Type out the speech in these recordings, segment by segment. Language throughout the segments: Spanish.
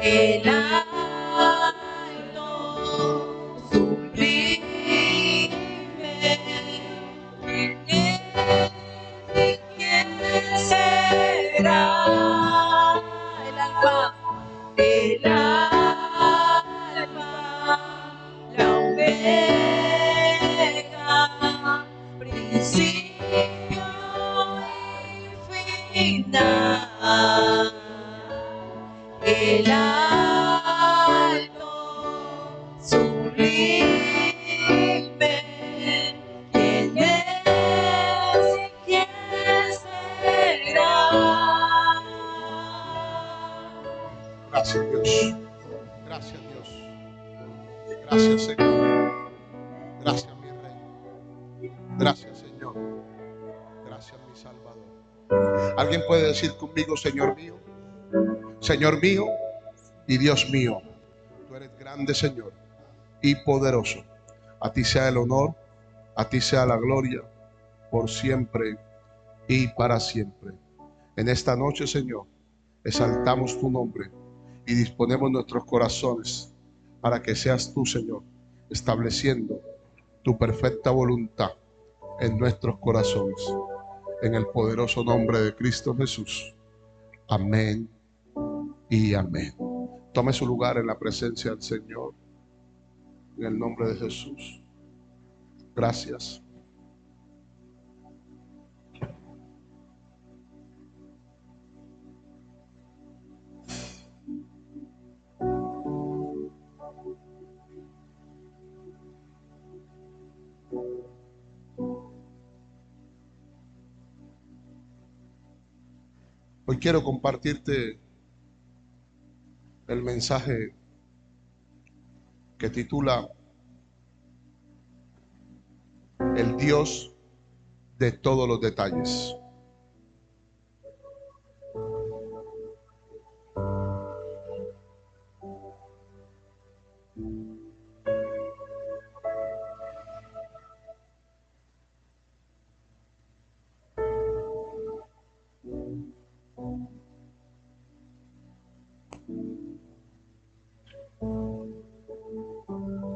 el alto sublime, ¿quién será? El alfa, la omega, principio y final, el alto sublime, ¿quién es y quién será? Gracias, Dios. Gracias, Dios. Gracias, Señor. Gracias, mi Rey. Gracias, Señor. Gracias, mi Salvador. ¿Alguien puede decir conmigo, Señor mío? Señor mío y Dios mío. Tú eres grande, Señor, y poderoso. A ti sea el honor, a ti sea la gloria, por siempre y para siempre. En esta noche, Señor, exaltamos tu nombre y disponemos nuestros corazones para que seas tú, Señor, estableciendo tu perfecta voluntad en nuestros corazones. En el poderoso nombre de Cristo Jesús. Amén y amén. Tome su lugar en la presencia del Señor. En el nombre de Jesús. Gracias. Hoy quiero compartirte el mensaje que titula El Dios de todos los detalles.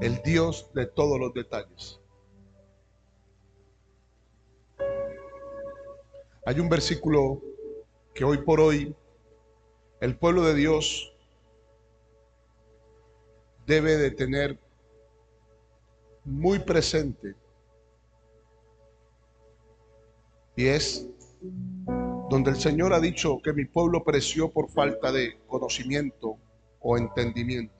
El Dios de todos los detalles. Hay un versículo que hoy por hoy el pueblo de Dios debe de tener muy presente, y es donde el Señor ha dicho que mi pueblo pereció por falta de conocimiento o entendimiento.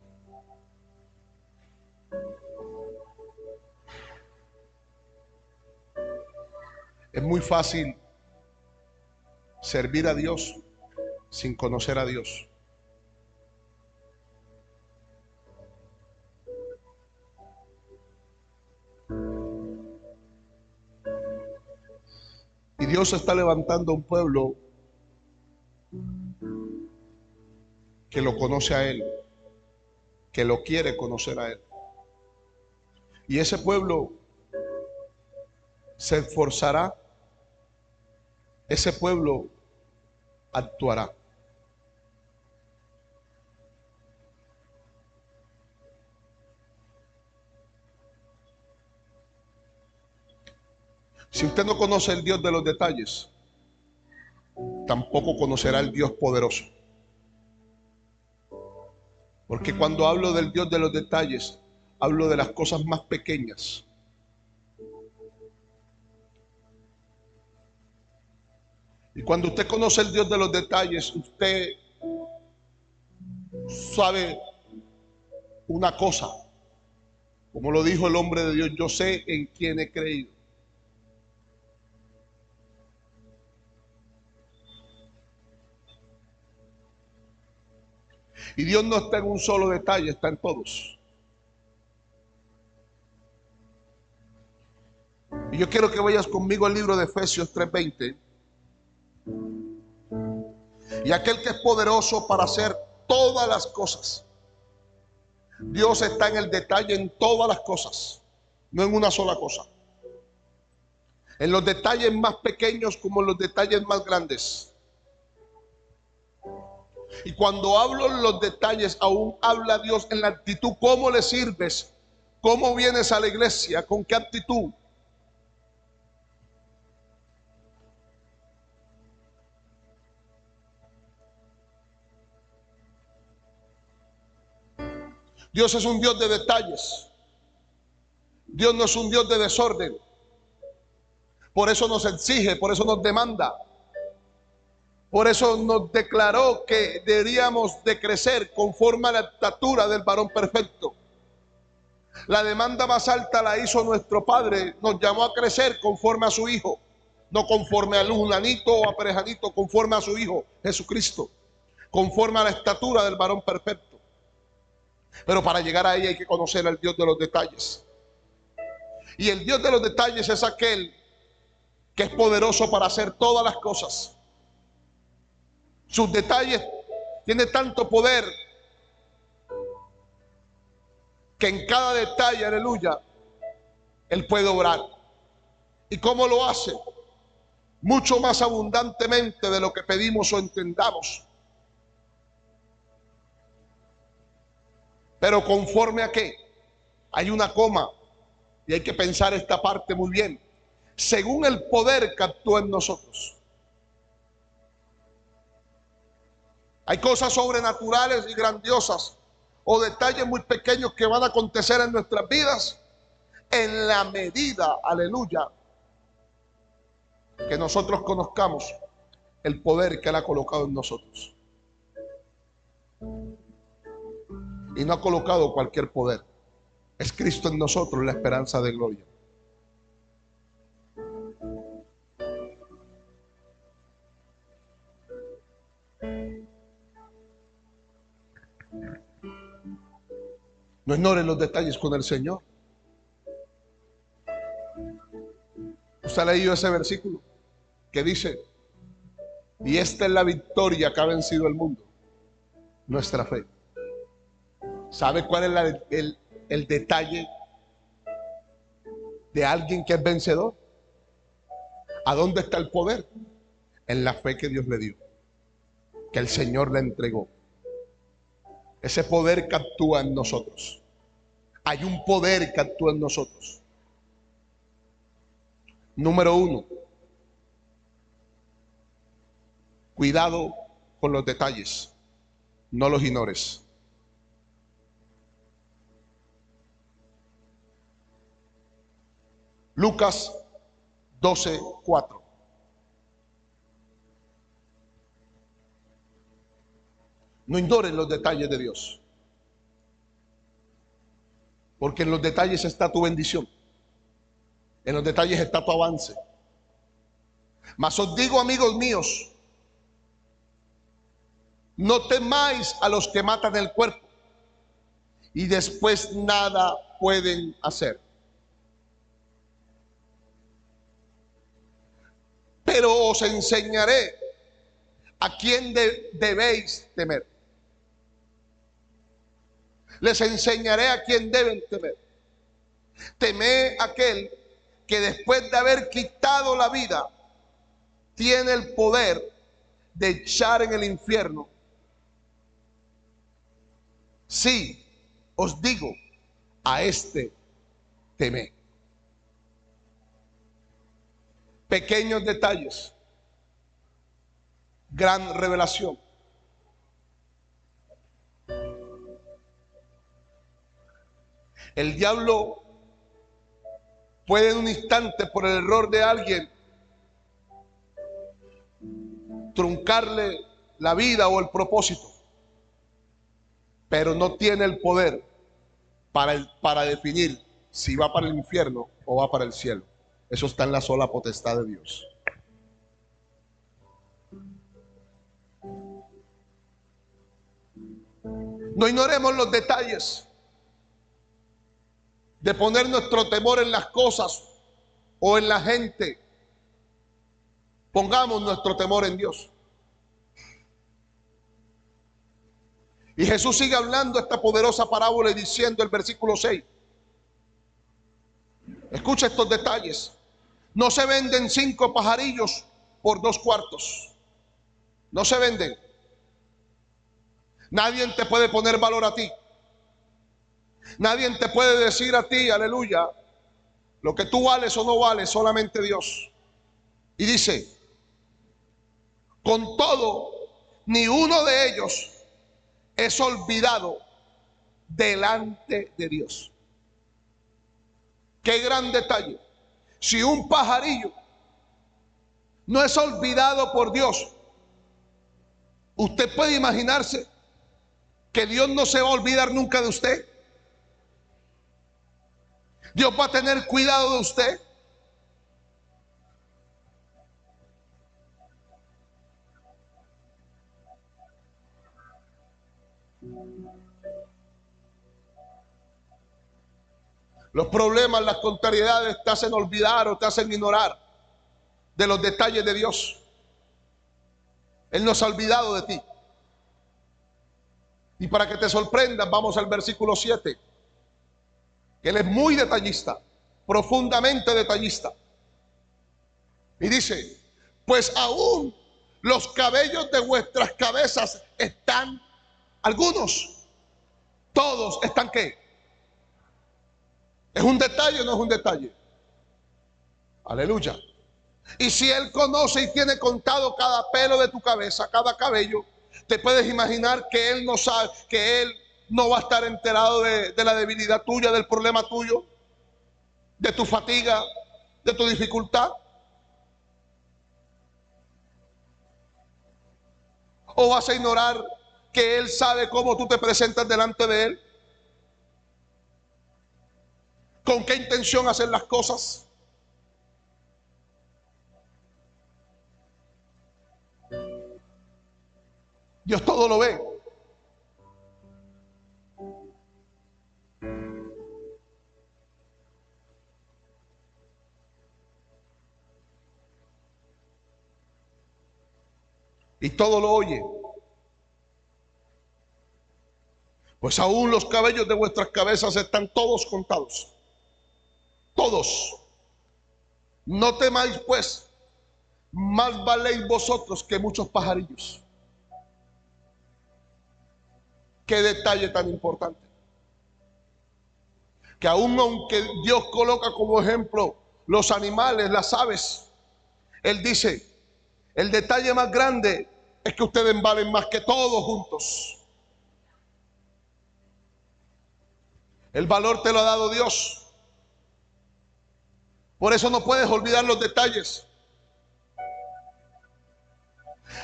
Es muy fácil servir a Dios sin conocer a Dios. Y Dios está levantando un pueblo que lo conoce a Él, que lo quiere conocer a Él. Y ese pueblo se esforzará, ese pueblo actuará. Si usted no conoce el Dios de los detalles, tampoco conocerá el Dios poderoso. Porque cuando hablo del Dios de los detalles, hablo de las cosas más pequeñas. Y cuando usted conoce el Dios de los detalles, usted sabe una cosa. Como lo dijo el hombre de Dios, yo sé en quién he creído. Y Dios no está en un solo detalle, está en todos. Y yo quiero que vayas conmigo al libro de Efesios 3:20. Y aquel que es poderoso para hacer todas las cosas. Dios está en el detalle en todas las cosas, no en una sola cosa. En los detalles más pequeños como en los detalles más grandes. Y cuando hablo en los detalles, aún habla Dios en la actitud. ¿Cómo le sirves? ¿Cómo vienes a la iglesia? ¿Con qué actitud? Dios es un Dios de detalles. Dios no es un Dios de desorden. Por eso nos exige, por eso nos demanda. Por eso nos declaró que deberíamos de crecer conforme a la estatura del varón perfecto. La demanda más alta la hizo nuestro Padre. Nos llamó a crecer conforme a su Hijo. No conforme al unanito o a perejanito, conforme a su Hijo Jesucristo. Conforme a la estatura del varón perfecto. Pero para llegar ahí hay que conocer al Dios de los detalles. Y el Dios de los detalles es aquel que es poderoso para hacer todas las cosas. Sus detalles tienen tanto poder que en cada detalle, aleluya, Él puede obrar. ¿Y cómo lo hace? Mucho más abundantemente de lo que pedimos o entendamos. Pero conforme a qué, hay una coma y hay que pensar esta parte muy bien. Según el poder que actúa en nosotros. Hay cosas sobrenaturales y grandiosas o detalles muy pequeños que van a acontecer en nuestras vidas en la medida, aleluya, que nosotros conozcamos el poder que Él ha colocado en nosotros. Y no ha colocado cualquier poder. Es Cristo en nosotros, la esperanza de gloria. No ignoren los detalles con el Señor. Usted ha leído ese versículo que dice: y esta es la victoria que ha vencido el mundo, nuestra fe. ¿Sabe cuál es el detalle de alguien que es vencedor? ¿A dónde está el poder? En la fe que Dios le dio, que el Señor le entregó. Ese poder que actúa en nosotros. Hay un poder que actúa en nosotros. Número 1. Cuidado con los detalles. No los ignores. Lucas 12:4. No ignores los detalles de Dios. Porque en los detalles está tu bendición. En los detalles está tu avance. Mas os digo, amigos míos, no temáis a los que matan el cuerpo y después nada pueden hacer. Pero os enseñaré a quién debéis temer. Les enseñaré a quién deben temer. Temed a aquel que después de haber quitado la vida tiene el poder de echar en el infierno. Sí, os digo, a este temed. Pequeños detalles, gran revelación. El diablo puede en un instante, por el error de alguien, truncarle la vida o el propósito, pero no tiene el poder para definir si va para el infierno o va para el cielo. Eso está en la sola potestad de Dios. No ignoremos los detalles de poner nuestro temor en las cosas o en la gente. Pongamos nuestro temor en Dios. Y Jesús sigue hablando esta poderosa parábola y diciendo el versículo 6. Escucha estos detalles. No se venden 5 pajarillos por 2 cuartos. No se venden. Nadie te puede poner valor a ti. Nadie te puede decir a ti, aleluya, lo que tú vales o no vales, solamente Dios. Y dice, con todo, ni uno de ellos es olvidado delante de Dios. Qué gran detalle. Si un pajarillo no es olvidado por Dios, usted puede imaginarse que Dios no se va a olvidar nunca de usted. Dios va a tener cuidado de usted. Los problemas, las contrariedades te hacen olvidar o te hacen ignorar de los detalles de Dios. Él no se ha olvidado de ti. Y para que te sorprendas, vamos al versículo 7. Él es muy detallista, profundamente detallista. Y dice, pues aún los cabellos de vuestras cabezas están, algunos, todos están ¿qué? ¿Es un detalle o no es un detalle? Aleluya. Y si Él conoce y tiene contado cada pelo de tu cabeza, cada cabello, te puedes imaginar que Él no sabe, que Él no va a estar enterado de la debilidad tuya, del problema tuyo, de tu fatiga, de tu dificultad. ¿O vas a ignorar que Él sabe cómo tú te presentas delante de Él? ¿Con qué intención hacer las cosas? Dios todo lo ve. Y todo lo oye. Pues aún los cabellos de vuestras cabezas están todos contados. Todos. No temáis pues, más valéis vosotros que muchos pajarillos. Qué detalle tan importante. Que aún aunque Dios coloca como ejemplo los animales, las aves, Él dice, el detalle más grande es que ustedes valen más que todos juntos. El valor te lo ha dado Dios. Por eso no puedes olvidar los detalles.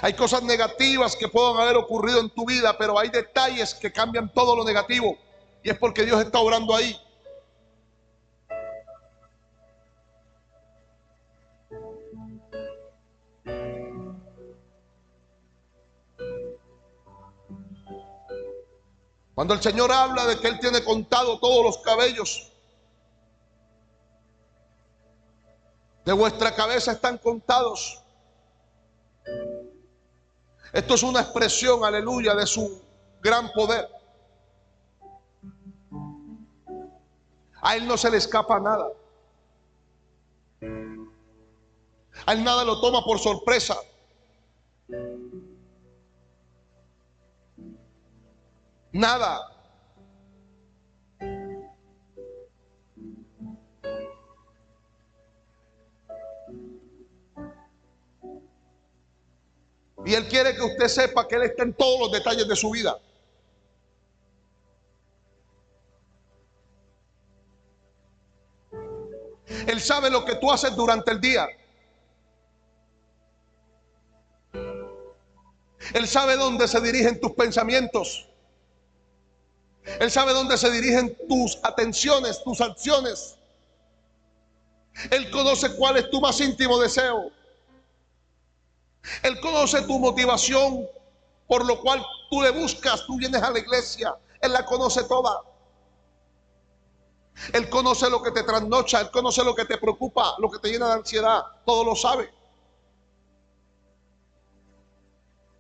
Hay cosas negativas que pueden haber ocurrido en tu vida, pero hay detalles que cambian todo lo negativo. Y es porque Dios está obrando ahí. Cuando el Señor habla de que Él tiene contado todos los cabellos de vuestra cabeza, están contados. Esto es una expresión, aleluya, de su gran poder. A Él no se le escapa nada. A Él nada lo toma por sorpresa. Nada. Y Él quiere que usted sepa que Él está en todos los detalles de su vida. Él sabe lo que tú haces durante el día. Él sabe dónde se dirigen tus pensamientos. Él sabe dónde se dirigen tus atenciones, tus acciones. Él conoce cuál es tu más íntimo deseo. Él conoce tu motivación por lo cual tú le buscas, tú vienes a la iglesia. Él la conoce toda. Él conoce lo que te trasnocha, Él conoce lo que te preocupa, lo que te llena de ansiedad. Todo lo sabe.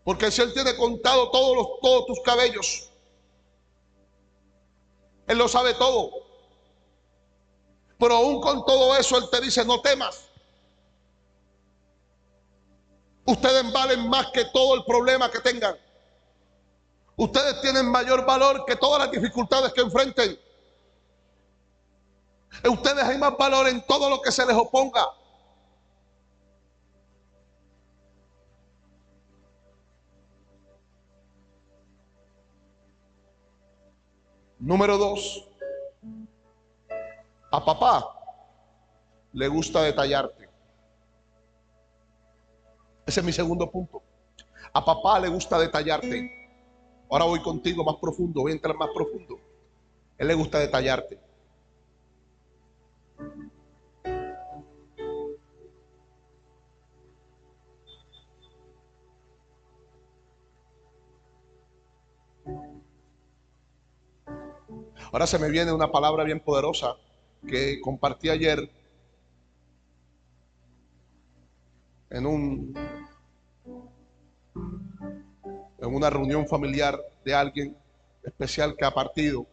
Porque si Él tiene contado todos tus cabellos, Él lo sabe todo. Pero aún con todo eso, Él te dice, no temas. Ustedes valen más que todo el problema que tengan. Ustedes tienen mayor valor que todas las dificultades que enfrenten. En ustedes hay más valor en todo lo que se les oponga. Número 2, a papá le gusta detallarte. Ese es mi segundo punto. A papá le gusta detallarte. Ahora voy contigo más profundo, voy a entrar más profundo. Él le gusta detallarte. Ahora se me viene una palabra bien poderosa que compartí ayer en una reunión familiar de alguien especial que ha partido,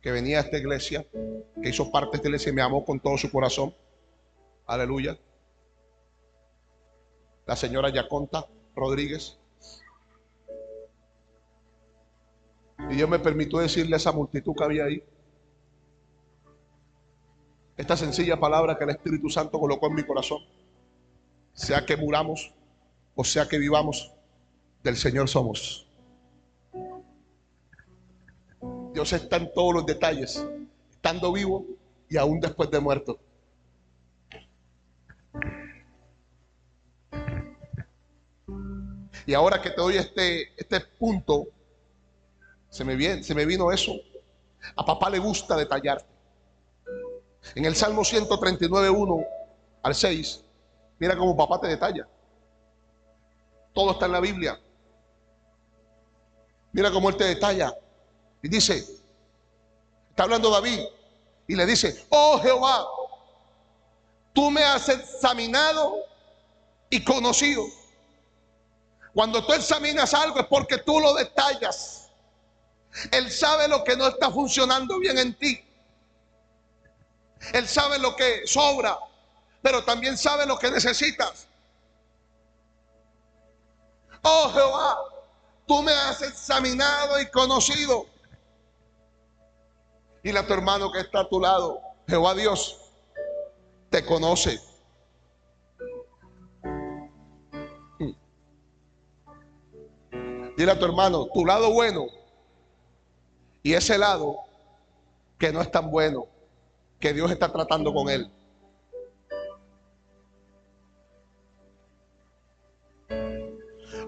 que venía a esta iglesia, que hizo parte de esta iglesia y me amó con todo su corazón. Aleluya. La señora Yaconta Rodríguez. Y Dios me permitió decirle a esa multitud que había ahí esta sencilla palabra que el Espíritu Santo colocó en mi corazón: sea que muramos o sea que vivamos, del Señor somos. Dios está en todos los detalles, estando vivo y aún después de muerto. Y ahora que te doy este punto, se me vino eso. A papá le gusta detallarte. En el Salmo 139, 1 al 6, mira cómo papá te detalla. Todo está en la Biblia. Mira cómo él te detalla. Y dice, está hablando David, y le dice: oh Jehová, tú me has examinado y conocido. Cuando tú examinas algo es porque tú lo detallas. Él sabe lo que no está funcionando bien en ti. Él sabe lo que sobra, pero también sabe lo que necesitas. Oh Jehová, tú me has examinado y conocido. Dile a tu hermano que está a tu lado: Jehová Dios te conoce. Dile a tu hermano tu lado bueno y ese lado que no es tan bueno, que Dios está tratando con él.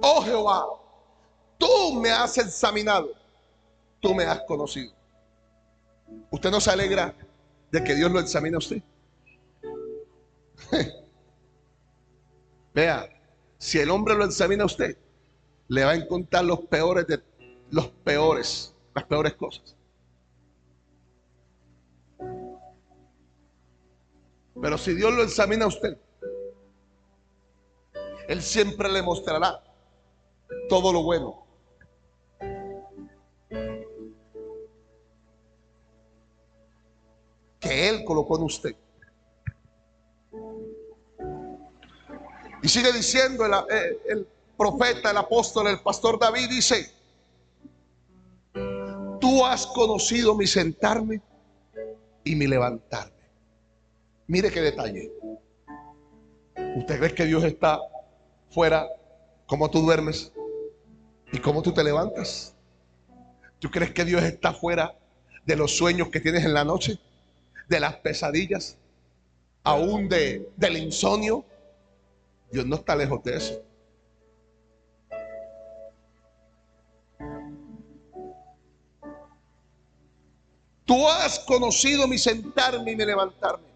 Oh Jehová, tú me has examinado, tú me has conocido. ¿Usted no se alegra de que Dios lo examine a usted? Vea, si el hombre lo examina a usted, le va a encontrar las peores cosas. Pero si Dios lo examina a usted, Él siempre le mostrará todo lo bueno. Que Él colocó en usted. Y sigue diciendo el profeta, el apóstol, el pastor David, dice: tú has conocido mi sentarme y mi levantarme. Mire qué detalle. ¿Usted cree que Dios está fuera cómo tú duermes y cómo tú te levantas? ¿Tú crees que Dios está fuera de los sueños que tienes en la noche, de las pesadillas, aún del insomnio? Dios no está lejos de eso. Tú has conocido mi sentarme y mi levantarme.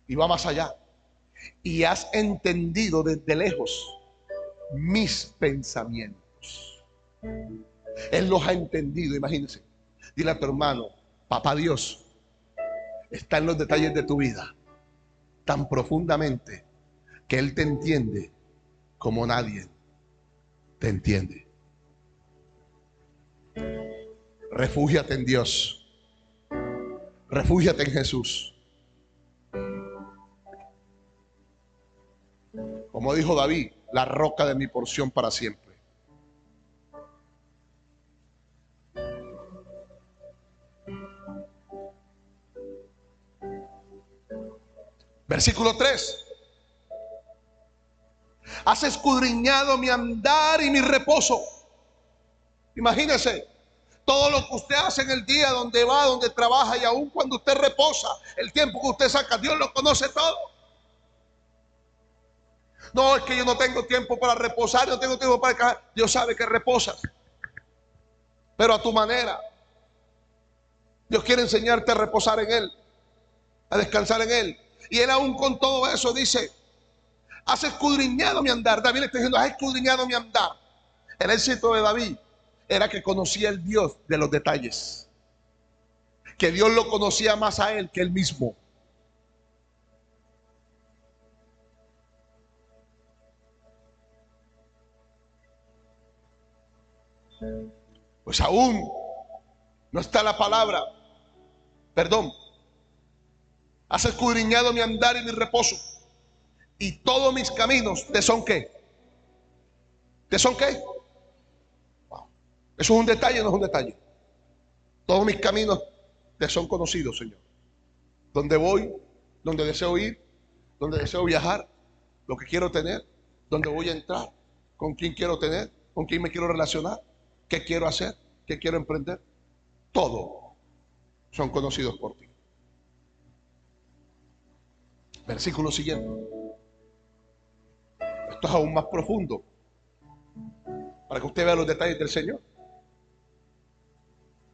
Y va más allá. Y has entendido desde lejos mis pensamientos. Él los ha entendido, imagínense. Dile a tu hermano: papá Dios está en los detalles de tu vida tan profundamente que Él te entiende como nadie te entiende. Refúgiate en Dios. Refúgiate en Jesús. Como dijo David: la roca de mi porción para siempre. Versículo 3. Has escudriñado mi andar y mi reposo. Imagínese todo lo que usted hace en el día, donde va, donde trabaja, y aún cuando usted reposa, el tiempo que usted saca, Dios lo conoce todo. No, es que yo no tengo tiempo para reposar, no tengo tiempo para descansar. Dios sabe que reposas, pero a tu manera. Dios quiere enseñarte a reposar en Él, a descansar en Él. Y Él aún con todo eso dice: has escudriñado mi andar. David le está diciendo: has escudriñado mi andar. El éxito de David era que conocía el Dios de los detalles, que Dios lo conocía más a él que él mismo. Pues aún no está la palabra, perdón. Has escudriñado mi andar y mi reposo, y todos mis caminos te son ¿qué? ¿Te son qué? Wow. Eso es un detalle, no es un detalle. Todos mis caminos te son conocidos, Señor. Donde voy, donde deseo ir, donde deseo viajar, lo que quiero tener, donde voy a entrar, con quién quiero tener, con quién me quiero relacionar, qué quiero hacer, qué quiero emprender. Todo son conocidos por ti. Versículo siguiente. Esto es aún más profundo, para que usted vea los detalles del Señor.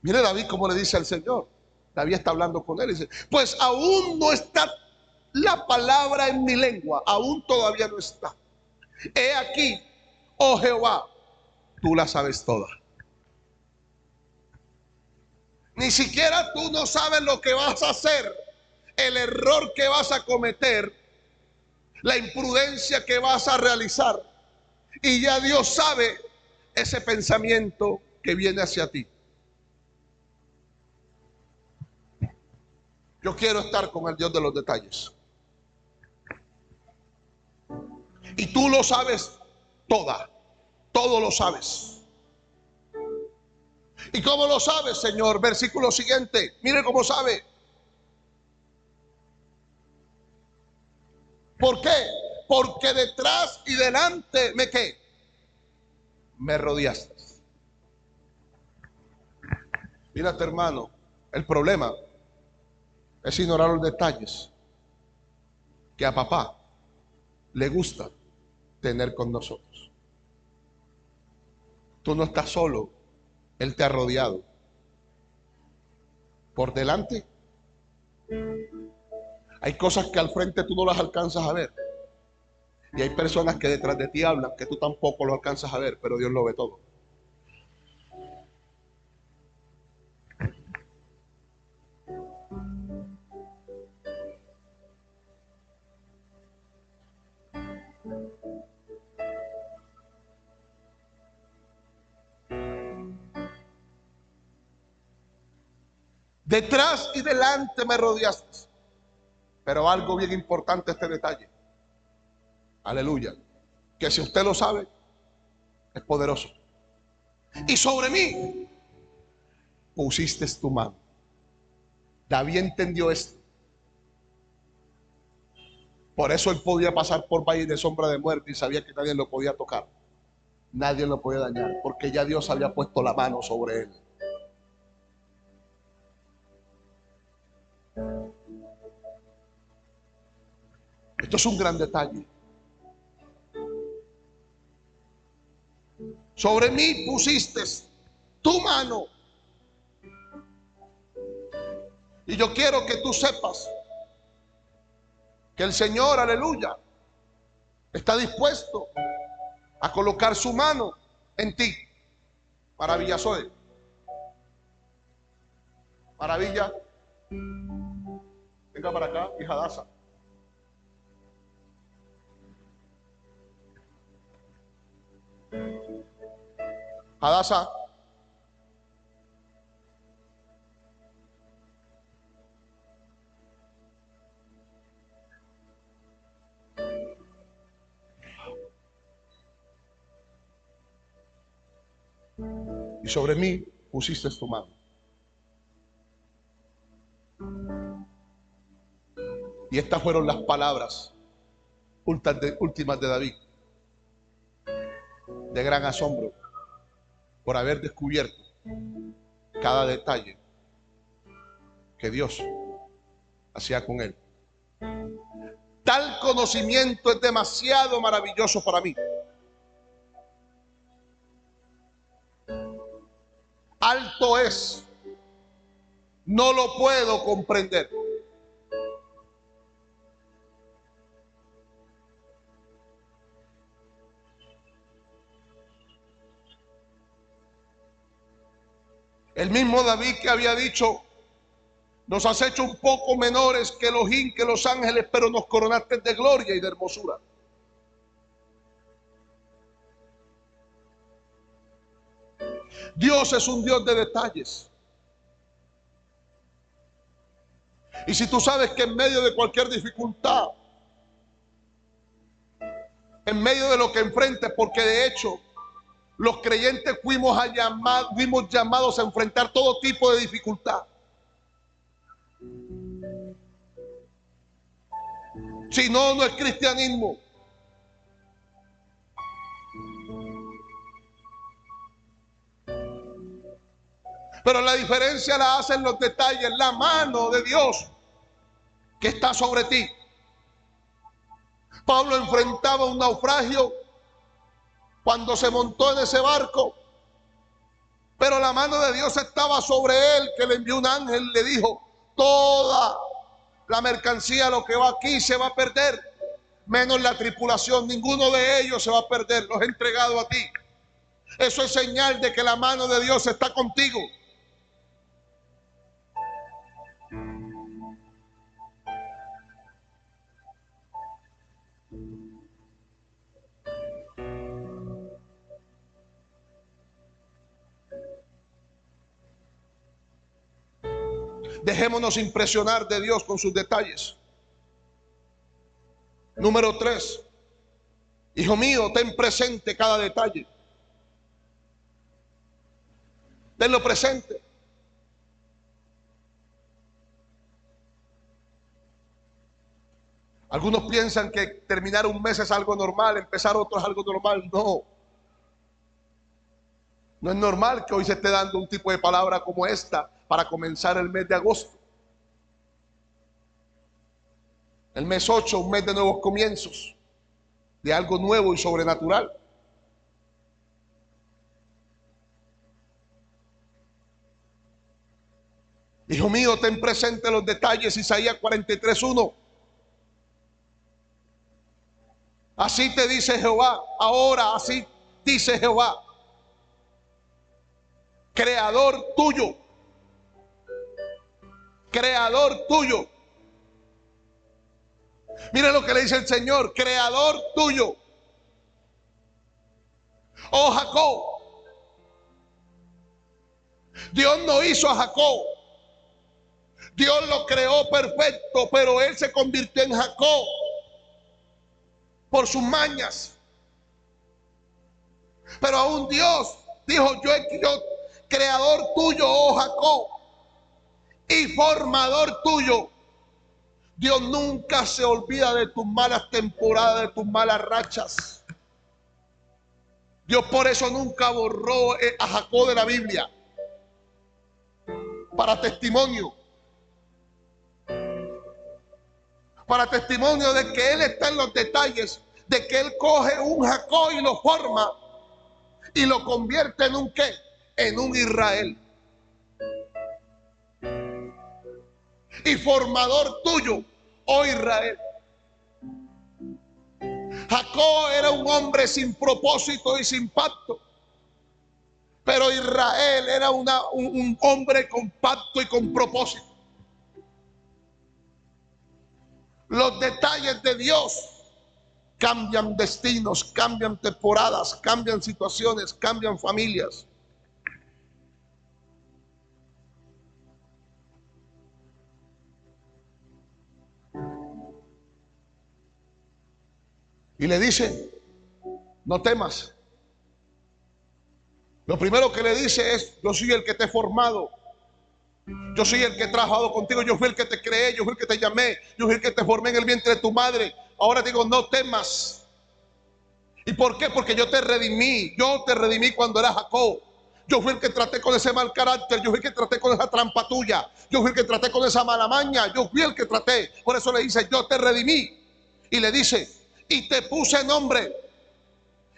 Mire David cómo le dice al Señor. David está hablando con él y dice: pues aún no está la palabra en mi lengua, aún todavía no está. He aquí, oh Jehová, tú la sabes toda. Ni siquiera tú no sabes lo que vas a hacer, el error que vas a cometer, la imprudencia que vas a realizar. Y ya Dios sabe ese pensamiento que viene hacia ti. Yo quiero estar con el Dios de los detalles. Y tú lo sabes toda, todo lo sabes. ¿Y cómo lo sabes, Señor? Versículo siguiente. Mire cómo sabe. ¿Por qué? Porque detrás y delante me ¿qué? Me rodeaste. Mírate, hermano, el problema es ignorar los detalles que a papá le gusta tener con nosotros. Tú no estás solo, Él te ha rodeado. Por delante hay cosas que al frente tú no las alcanzas a ver, y hay personas que detrás de ti hablan que tú tampoco lo alcanzas a ver, pero Dios lo ve todo. Detrás y delante me rodeaste. Pero algo bien importante, este detalle. Aleluya. Que si usted lo sabe, es poderoso. Y sobre mí pusiste tu mano. David entendió esto. Por eso él podía pasar por valle de sombra de muerte y sabía que nadie lo podía tocar. Nadie lo podía dañar, porque ya Dios había puesto la mano sobre él. Esto es un gran detalle. Sobre mí pusiste tu mano. Y yo quiero que tú sepas que el Señor, aleluya, está dispuesto a colocar su mano en ti. Maravilla soy. Maravilla. Venga para acá, hija Daza. Hadassah. Y sobre mí pusiste tu mano. Y estas fueron las palabras últimas de David, de gran asombro por haber descubierto cada detalle que Dios hacía con él. Tal conocimiento es demasiado maravilloso para mí. Alto es, no lo puedo comprender. El mismo David que había dicho: nos has hecho un poco menores que Elohim, que los ángeles, pero nos coronaste de gloria y de hermosura. Dios es un Dios de detalles. Y si tú sabes que en medio de cualquier dificultad, en medio de lo que enfrentes, porque de hecho los creyentes fuimos llamados a enfrentar todo tipo de dificultad. Si no, no es cristianismo. Pero la diferencia la hacen los detalles, la mano de Dios que está sobre ti. Pablo enfrentaba un naufragio cuando se montó en ese barco, pero la mano de Dios estaba sobre él, que le envió un ángel, le dijo: toda la mercancía, lo que va aquí, se va a perder, menos la tripulación, ninguno de ellos se va a perder, los he entregado a ti. Eso es señal de que la mano de Dios está contigo. Dejémonos impresionar de Dios con sus detalles. Número 3. Hijo mío, ten presente cada detalle. Tenlo presente. Algunos piensan que terminar un mes es algo normal, empezar otro es algo normal. No. No es normal que hoy se esté dando un tipo de palabra como esta para comenzar el mes de agosto. El mes 8, un mes de nuevos comienzos, de algo nuevo y sobrenatural. Hijo mío, ten presente los detalles. Isaías 43:1. Así te dice Jehová, ahora así dice Jehová, creador tuyo, creador tuyo. Mira lo que le dice el Señor: creador tuyo, oh Jacob. Dios no hizo a Jacob, Dios lo creó perfecto, pero él se convirtió en Jacob por sus mañas. Pero aún Dios dijo: yo creador tuyo, oh Jacob, y formador tuyo. Dios nunca se olvida de tus malas temporadas, de tus malas rachas. Dios por eso nunca borró a Jacob de la Biblia. Para testimonio de que Él está en los detalles, de que Él coge un Jacob y lo forma y lo convierte en un ¿qué? En un Israel. Y formador tuyo, oh Israel. Jacob era un hombre sin propósito y sin pacto, pero Israel era un hombre con pacto y con propósito. Los detalles de Dios cambian destinos, cambian temporadas, cambian situaciones, cambian familias. Y le dice: no temas. Lo primero que le dice es: yo soy el que te he formado. Yo soy el que he trabajado contigo, yo fui el que te creé, yo fui el que te llamé, yo fui el que te formé en el vientre de tu madre. Ahora digo, no temas. ¿Y por qué? Porque yo te redimí cuando era Jacob. Yo fui el que traté con ese mal carácter, yo fui el que traté con esa trampa tuya, yo fui el que traté con esa mala maña, yo fui el que traté. Por eso le dice, yo te redimí. Y le dice, y te puse nombre,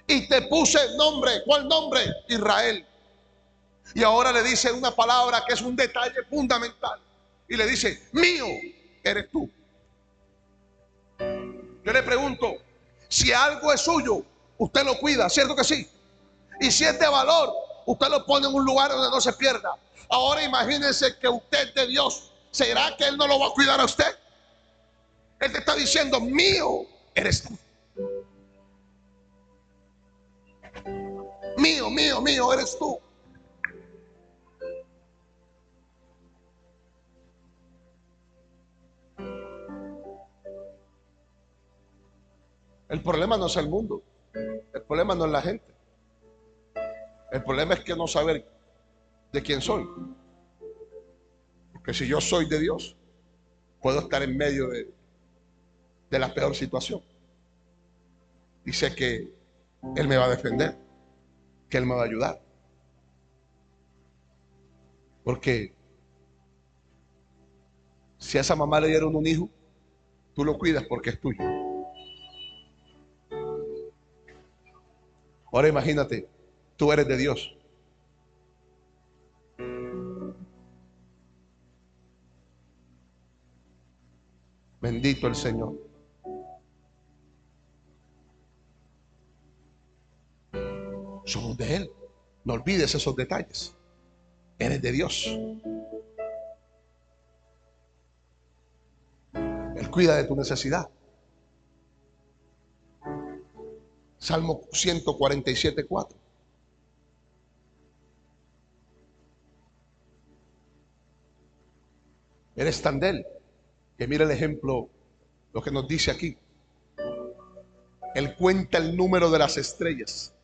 y te puse nombre. ¿Cuál nombre? Israel. Y ahora le dice una palabra que es un detalle fundamental. Y le dice, mío eres tú. Yo le pregunto, si algo es suyo, usted lo cuida, ¿cierto que sí? Y si es de valor, usted lo pone en un lugar donde no se pierda. Ahora imagínense que usted es de Dios. ¿Será que Él no lo va a cuidar a usted? Él te está diciendo, mío eres tú. Mío, mío, mío eres tú. El problema no es el mundo. El problema no es la gente. El problema es que no saber de quién soy. Porque si yo soy de Dios, puedo estar en medio de la peor situación. Y sé que Él me va a defender, que Él me va a ayudar. Porque si a esa mamá le dieron un hijo, tú lo cuidas porque es tuyo. Ahora imagínate, tú eres de Dios. Bendito el Señor. Somos de Él. No olvides esos detalles. Eres de Dios. Él cuida de tu necesidad. Salmo 147:4. Eres tan de Él que mira el ejemplo, lo que nos dice aquí. Él cuenta el número de las estrellas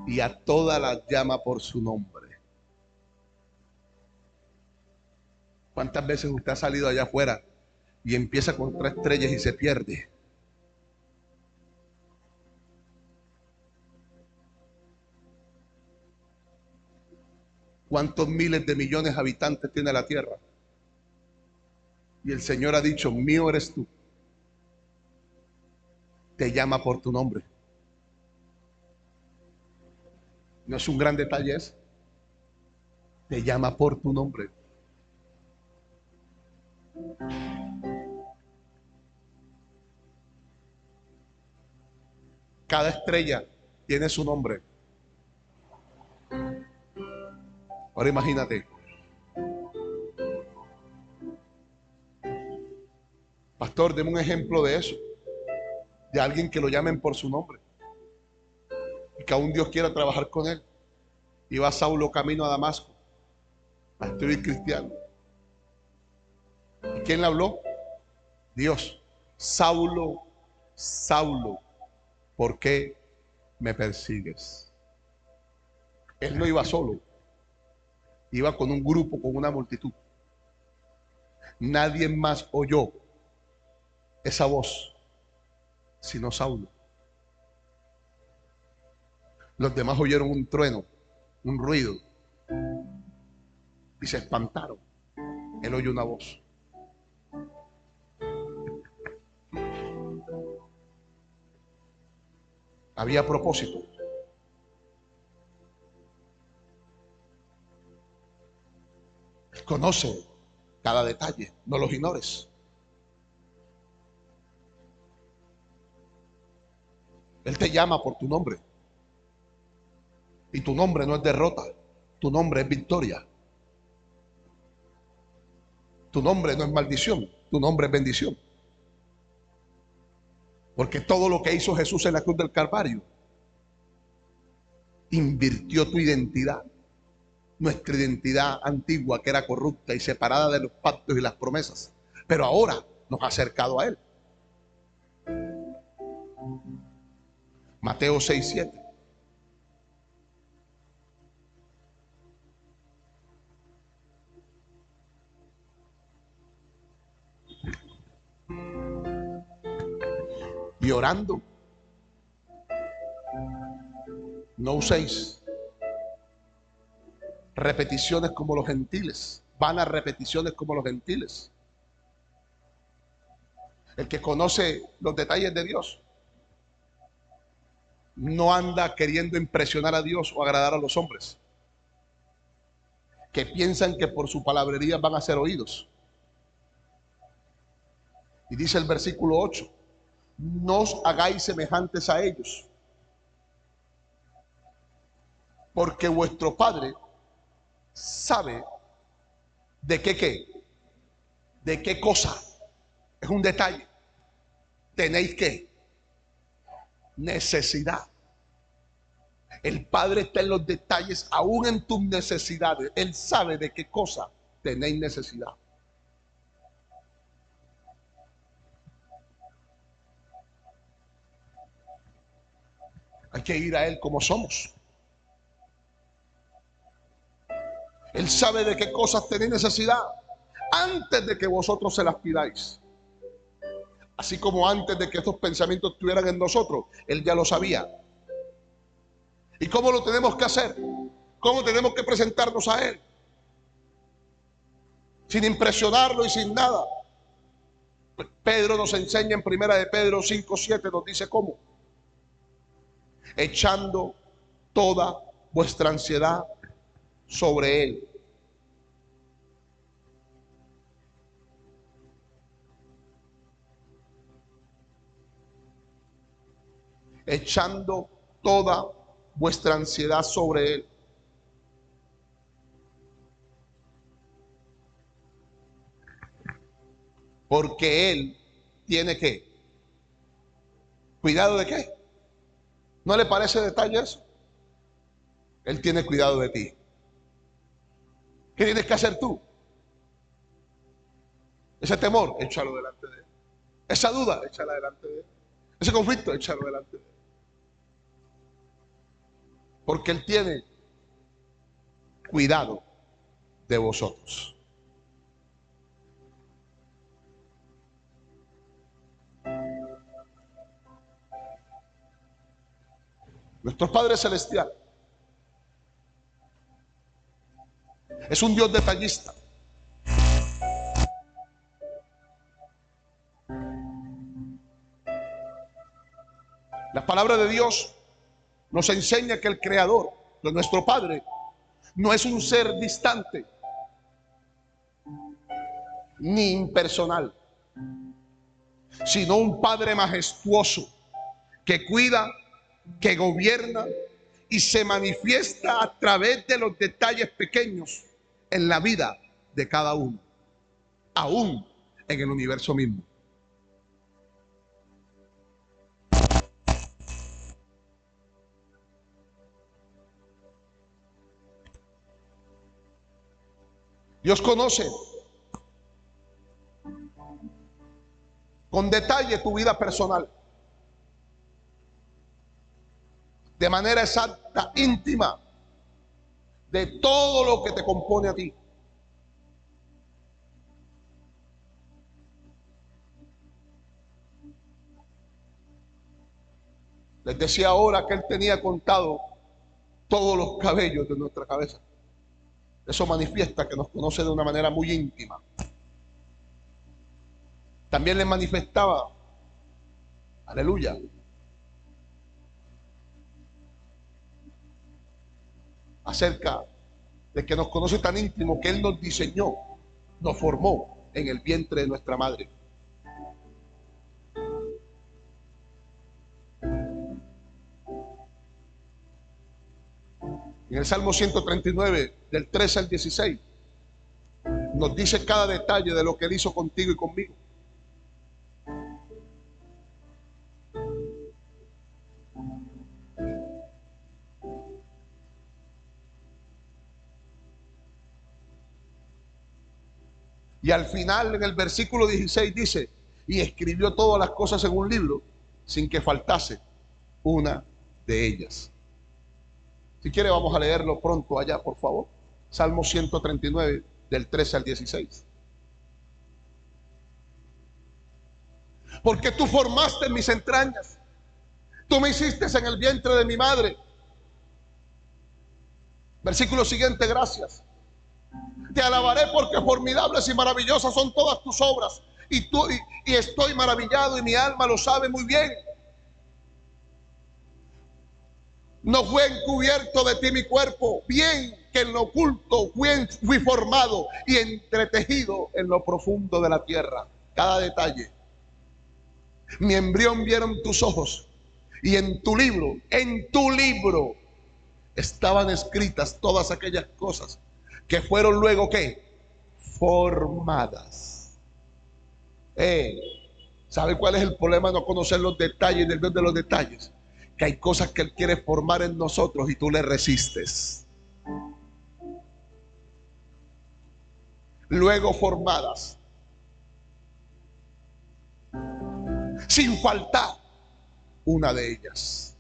y a todas las llama por su nombre. ¿Cuántas veces usted ha salido allá afuera y empieza con 3 estrellas y se pierde? ¿Cuántos miles de millones de habitantes tiene la tierra? Y el Señor ha dicho, mío eres tú. Te llama por tu nombre. ¿No es un gran detalle ese? Te llama por tu nombre. Cada estrella tiene su nombre. Ahora imagínate, pastor, deme un ejemplo de eso, de alguien que lo llamen por su nombre y que aún Dios quiera trabajar con él. Iba Saulo camino a Damasco a estudiar cristiano. ¿Y quién le habló? Dios. Saulo, Saulo, ¿por qué me persigues? Él no iba solo, iba con un grupo, con una multitud. Nadie más oyó esa voz sino Saulo. Los demás oyeron un trueno, un ruido, y se espantaron. Él oyó una voz. Había propósito. Él conoce cada detalle, no los ignores. Él te llama por tu nombre. Y tu nombre no es derrota, tu nombre es victoria. Tu nombre no es maldición, tu nombre es bendición. Porque todo lo que hizo Jesús en la cruz del Calvario invirtió tu identidad. Nuestra identidad antigua, que era corrupta y separada de los pactos y las promesas, pero ahora nos ha acercado a Él. Mateo 6:7. Y orando, no uséis repeticiones como los gentiles, vanas repeticiones como los gentiles. El que conoce los detalles de Dios no anda queriendo impresionar a Dios o agradar a los hombres, que piensan que por su palabrería van a ser oídos. Y dice el versículo 8, no os hagáis semejantes a ellos, porque vuestro Padre sabe de qué cosa, es un detalle, tenéis necesidad. El Padre está en los detalles, aún en tus necesidades. Él sabe de qué cosa tenéis necesidad. Hay que ir a Él como somos. Él sabe de qué cosas tenéis necesidad antes de que vosotros se las pidáis. Así como antes de que estos pensamientos estuvieran en nosotros, Él ya lo sabía. ¿Y cómo lo tenemos que hacer? ¿Cómo tenemos que presentarnos a Él? Sin impresionarlo y sin nada. Pedro nos enseña en primera de Pedro 5:7, nos dice cómo. Echando toda vuestra ansiedad sobre Él. Echando toda vuestra ansiedad sobre Él. Porque Él tiene cuidado de qué. ¿No le parece detalle eso? Él tiene cuidado de ti. ¿Qué tienes que hacer tú? Ese temor, échalo delante de Él. Esa duda, échala delante de Él. Ese conflicto, échalo delante de Él. Porque Él tiene cuidado de vosotros. Nuestro Padre Celestial es un Dios detallista. La palabra de Dios nos enseña que el Creador de nuestro Padre no es un ser distante ni impersonal, sino un Padre majestuoso que cuida, que gobierna y se manifiesta a través de los detalles pequeños en la vida de cada uno, aún en el universo mismo. Dios conoce con detalle tu vida personal, de manera exacta, íntima, de todo lo que te compone a ti. Les decía ahora que Él tenía contado todos los cabellos de nuestra cabeza. Eso manifiesta que nos conoce de una manera muy íntima. También le manifestaba, aleluya, acerca de que nos conoce tan íntimo que Él nos diseñó, nos formó en el vientre de nuestra madre. En el Salmo 139, del 13 al 16, nos dice cada detalle de lo que Él hizo contigo y conmigo. Y al final, en el versículo 16 dice, y escribió todas las cosas en un libro, sin que faltase una de ellas. Si quiere, vamos a leerlo pronto allá, por favor. Salmo 139, del 13 al 16. Porque tú formaste mis entrañas. Tú me hiciste en el vientre de mi madre. Versículo siguiente, gracias. Te alabaré porque formidables y maravillosas son todas tus obras. Y estoy maravillado y mi alma lo sabe muy bien. No fue encubierto de ti mi cuerpo, bien que en lo oculto fui formado y entretejido en lo profundo de la tierra. Cada detalle. Mi embrión vieron tus ojos y en tu libro estaban escritas todas aquellas cosas que fueron luego ¿qué? Formadas. ¿Sabe cuál es el problema? No conocer los detalles del Dios de los detalles. Que hay cosas que Él quiere formar en nosotros y tú le resistes. Luego formadas, sin faltar una de ellas.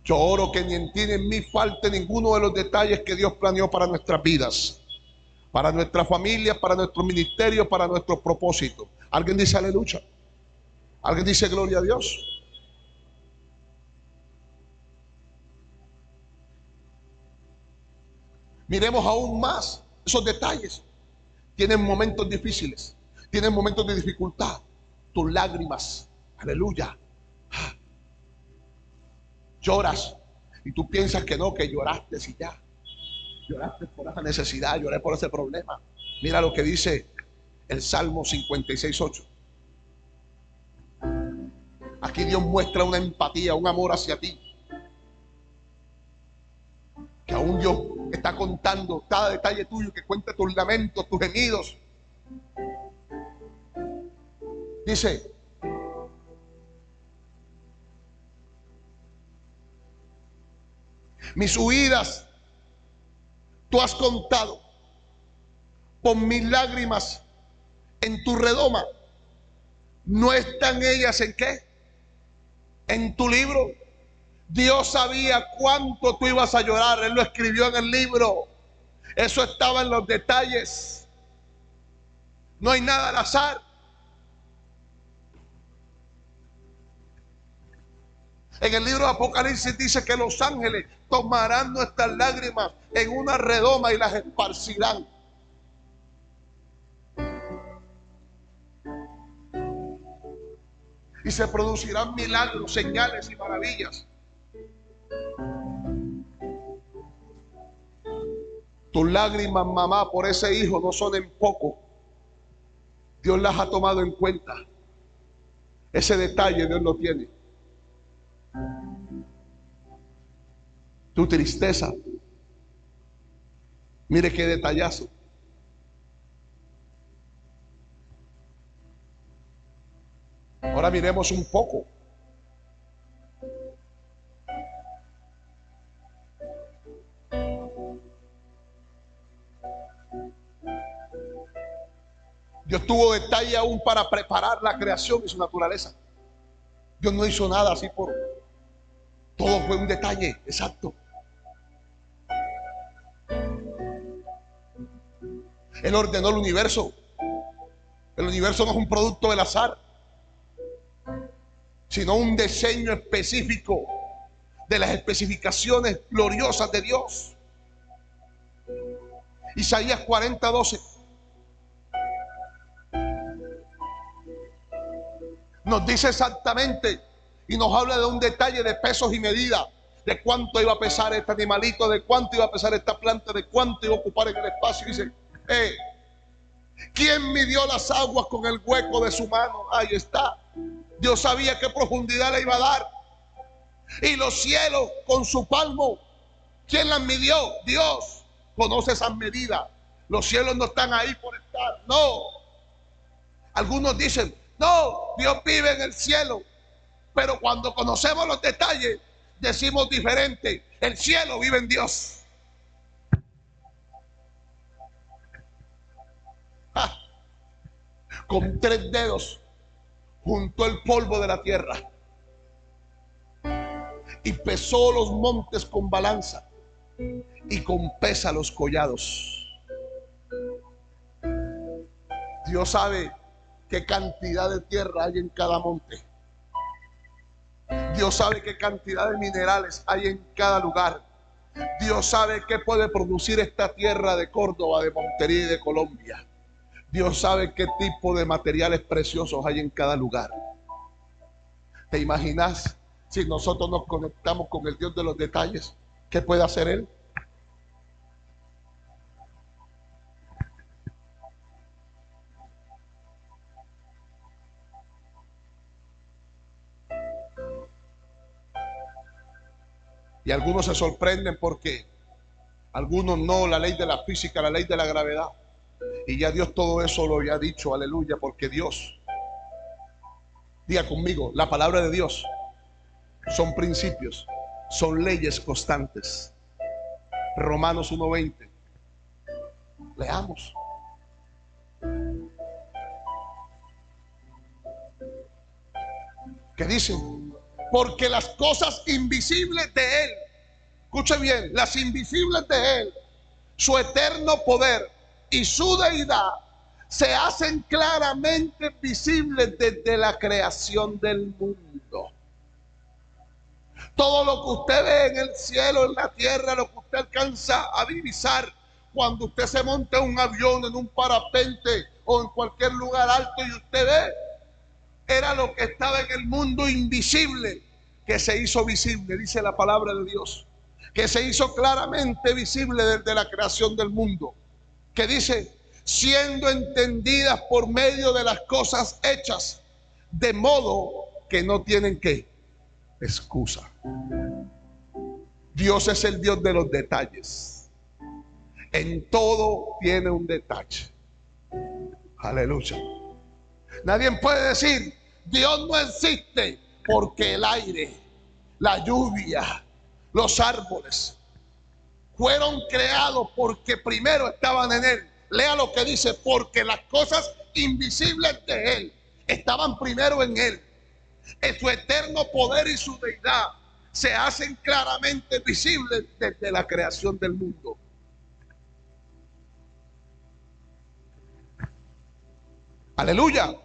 Yo oro que ni en ti ni en mí falte ninguno de los detalles que Dios planeó para nuestras vidas, para nuestra familia, para nuestro ministerio, para nuestros propósitos. ¿Alguien dice aleluya? ¿Alguien dice gloria a Dios? Miremos aún más esos detalles. Tienen momentos difíciles, tienen momentos de dificultad. Tus lágrimas, aleluya. Lloras y tú piensas que no, que lloraste y ya. Lloraste por esa necesidad, lloré por ese problema. Mira lo que dice el Salmo 56:8. Aquí Dios muestra una empatía, un amor hacia ti. Que aún Dios está contando cada detalle tuyo, que cuenta tus lamentos, tus gemidos. Dice: mis huidas tú has contado, pon mis lágrimas en tu redoma. ¿No están ellas en qué? En tu libro. Dios sabía cuánto tú ibas a llorar. Él lo escribió en el libro. Eso estaba en los detalles. No hay nada al azar. En el libro de Apocalipsis dice que los ángeles tomarán nuestras lágrimas en una redoma y las esparcirán. Y se producirán milagros, señales y maravillas. Tus lágrimas, mamá, por ese hijo no son en poco. Dios las ha tomado en cuenta. Ese detalle Dios lo tiene. Tu tristeza, mire qué detallazo. Ahora miremos un poco. Dios tuvo detalle aún para preparar la creación y su naturaleza. Dios no hizo nada así por... Todo fue un detalle exacto. Él ordenó el universo. El universo no es un producto del azar, sino un diseño específico de las especificaciones gloriosas de Dios. Isaías 40:12 nos dice exactamente y nos habla de un detalle de pesos y medidas, de cuánto iba a pesar este animalito, de cuánto iba a pesar esta planta, de cuánto iba a ocupar en el espacio. Y dice: ¿quién midió las aguas con el hueco de su mano? Ahí está. Dios sabía qué profundidad le iba a dar. Y los cielos con su palmo, ¿quién las midió? Dios conoce esas medidas. Los cielos no están ahí por estar, no. Algunos dicen: no, Dios vive en el cielo. Pero cuando conocemos los detalles, decimos diferente. El cielo vive en Dios. Con 3 dedos juntó el polvo de la tierra y pesó los montes con balanza y con pesa los collados. Dios sabe qué cantidad de tierra hay en cada monte. Dios sabe qué cantidad de minerales hay en cada lugar. Dios sabe qué puede producir esta tierra de Córdoba, de Montería y de Colombia. Dios sabe qué tipo de materiales preciosos hay en cada lugar. ¿Te imaginas si nosotros nos conectamos con el Dios de los detalles? ¿Qué puede hacer Él? Y algunos se sorprenden porque algunos no, la ley de la física, la ley de la gravedad. Y ya Dios todo eso lo había dicho, aleluya, porque Dios, diga conmigo, la palabra de Dios son principios, son leyes constantes. Romanos 1:20. Leamos. ¿Qué dice? Porque las cosas invisibles de Él, escuche bien, las invisibles de Él, su eterno poder y su deidad, se hacen claramente visibles desde la creación del mundo. Todo lo que usted ve en el cielo, en la tierra, lo que usted alcanza a divisar, cuando usted se monta en un avión, en un parapente o en cualquier lugar alto y usted ve, era lo que estaba en el mundo invisible, que se hizo visible, dice la palabra de Dios, que se hizo claramente visible desde la creación del mundo, que dice, siendo entendidas por medio de las cosas hechas, de modo que no tienen que excusa. Dios es el Dios de los detalles. En todo tiene un detalle. Aleluya. Nadie puede decir Dios no existe, porque el aire, la lluvia, los árboles fueron creados porque primero estaban en Él. Lea lo que dice, porque las cosas invisibles de Él estaban primero en Él. En su eterno poder y su deidad se hacen claramente visibles desde la creación del mundo. Aleluya.